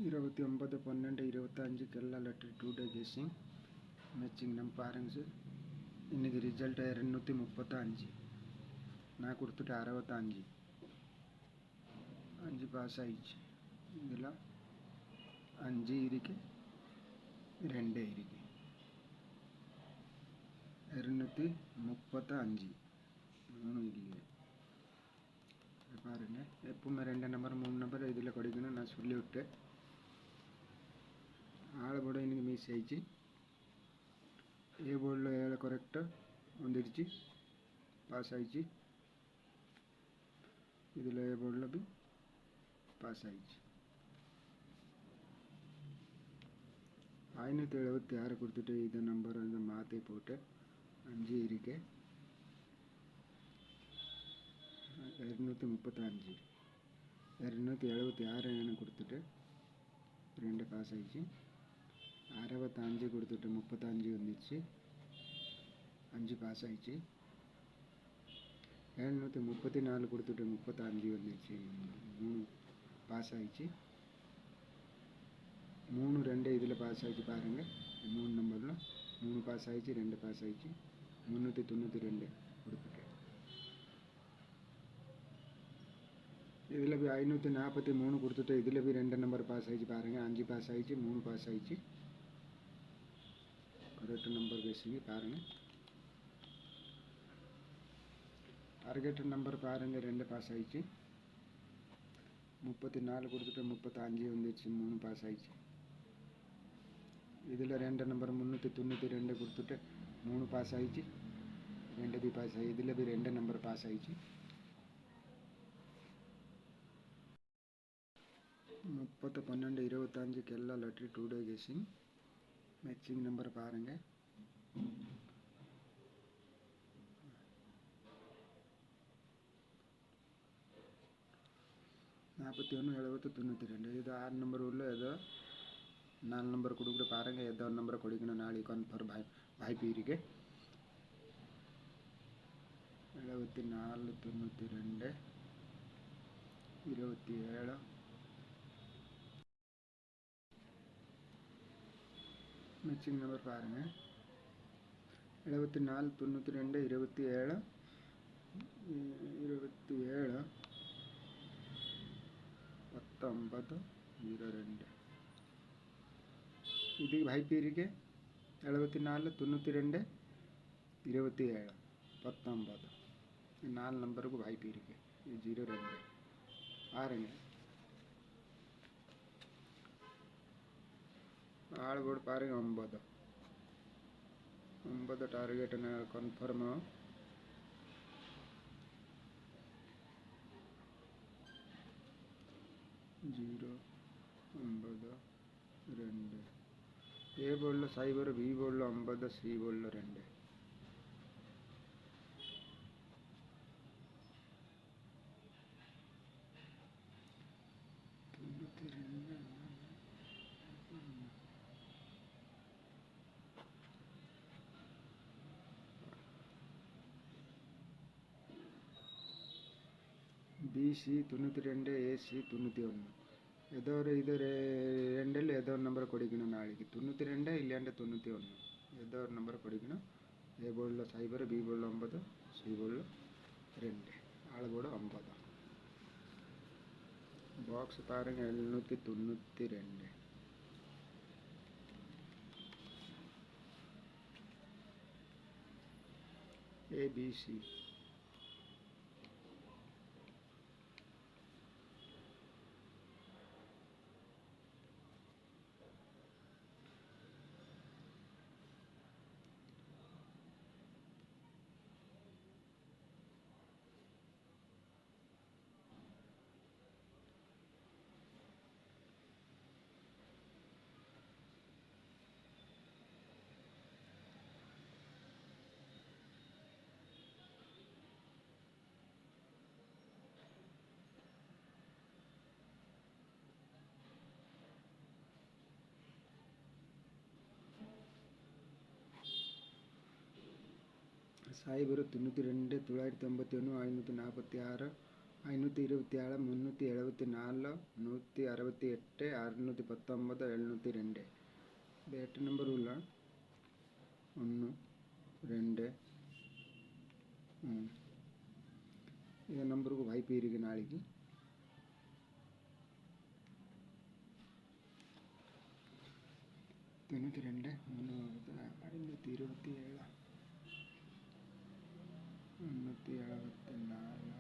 29/12/25 letter 2 டே guessing matching நம்ம பாருங்க sir. இன்றைக்கி ரிசல்ட் 235. நான் கொடுத்துட்டு 65 5 பாஸ் ஆயிடுச்சு. இதில் 5 இருக்கு, 2 இருக்கு. 235 3 இல்லை. பாருங்க, எப்பவுமே 2 நம்பர் 3 நம்பர் இதில் கிடைக்கணும் நான் சொல்லிவிட்டேன். ஆள் கூட இன்னைக்கு மிஸ் ஆயிடுச்சு. ஏ போர்டில் 7 கரெக்டாக வந்துடுச்சு, பாஸ் ஆயிடுச்சு. இதில் ஏ போர்டில் பி பாஸ் ஆயிடுச்சு. 576 கொடுத்துட்டு இது நம்பர் வந்து மாற்றி போட்டு 5 இருக்கு, 235 276 கொடுத்துட்டு 2 பாஸ் ஆயிடுச்சு. 65 கொடுத்துட்டு 35 வந்துடுச்சு, 5 பாஸ் ஆயிடுச்சு. 734 கொடுத்துட்டு 35 வந்துடுச்சு, 3 பாஸ் ஆயிடுச்சு. 3 2 இதில் பாஸ் ஆகிடுச்சு. பாருங்கள், 3 நம்பரில் 3 பாஸ் ஆகிடுச்சு, 2 பாஸ் ஆகிடுச்சு. 392 கொடுத்துட்டேன். இதில் போய் 543 கொடுத்துட்டு இதில் போய் 2 நம்பர் பாஸ் ஆகிடுச்சு. பாருங்கள், 5 பாஸ் ஆகிடுச்சு, 3 பாஸ் ஆகிடுச்சு. கரெக்ட் நம்பர் பேசுங்க. பாருங்கள், டார்கெட் நம்பர் பாருங்கள், 2 பாஸ் ஆகிடுச்சு. 34 கொடுத்துட்டு 35 வந்துடுச்சு, 3 பாஸ் ஆகிடுச்சு. இதில் 2 நம்பர் 392 கொடுத்துட்டு 3 பாஸ் ஆகிடுச்சு, 2 பி பாஸ் ஆகி. இதில் போய் 2 நம்பர் பாஸ் ஆகிடுச்சு. 30/12/25 எல்லா லெட்டர் 2 டே கெஸ்ஸிங் மேட்சிங் நம்பர் பாருங்கள். நாற்பத்தி 70 இது 6 நம்பர் உள்ள ஏதோ 4 நம்பர் கொடுக்குற. பாருங்கள், ஏதோ ஒரு நம்பரை கொடுக்கணும். நாளைக்கு கன்ஃபார்ம் வாய்ப்பு இருக்கு. 74 92 27 மேட்சிங் நம்பர் பாருங்கள். 74 92 27 19 02 இதுக்கு வாய்ப்பு இருக்கு. 74 92 27 19 4 நம்பருக்கு வாய்ப்பு இருக்கு. 02 பாருங்க. ஆள் போட்டு பாருங்க. 9 டார்கெட் கன்ஃபார்ம். 0 9 2 ए बोल 0 बी बोल 9 सी बोल 2 BC 92 AC 91 ஏதோ ஒரு இது ரெண்டில் ஏதோ ஒரு நம்பரை கொடுக்கணும். நாளைக்கு 92 இல்லையாண்ட 91 ஏதோ ஒரு நம்பரை கொடுக்கணும். ஏ போர்டில் 0 பி போர்டில் 9 சி போர்டில் 2 ஆள் போர்டு 9. பாக்ஸ் பாருங்கள். 792 ABC சைபர் 92 951 546 527, 374, 168, 619, 702. ഇത് 8 നമ്പറുള്ള 1, 2, 3. இந்த நம்பருக்கு வாய்ப்பு இருக்குது நாளைக்கு. தொண்ணூற்றி ரெண்டு 527, 374, 572.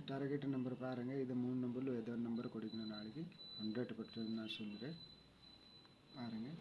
டார்கெட் நம்பர் பாருங்கள். இது 3 நம்பரில் ஏதோ நம்பர் கொடுக்கணும் நாளைக்கு. 100% நான் சொல்கிறேன் பாருங்கள்.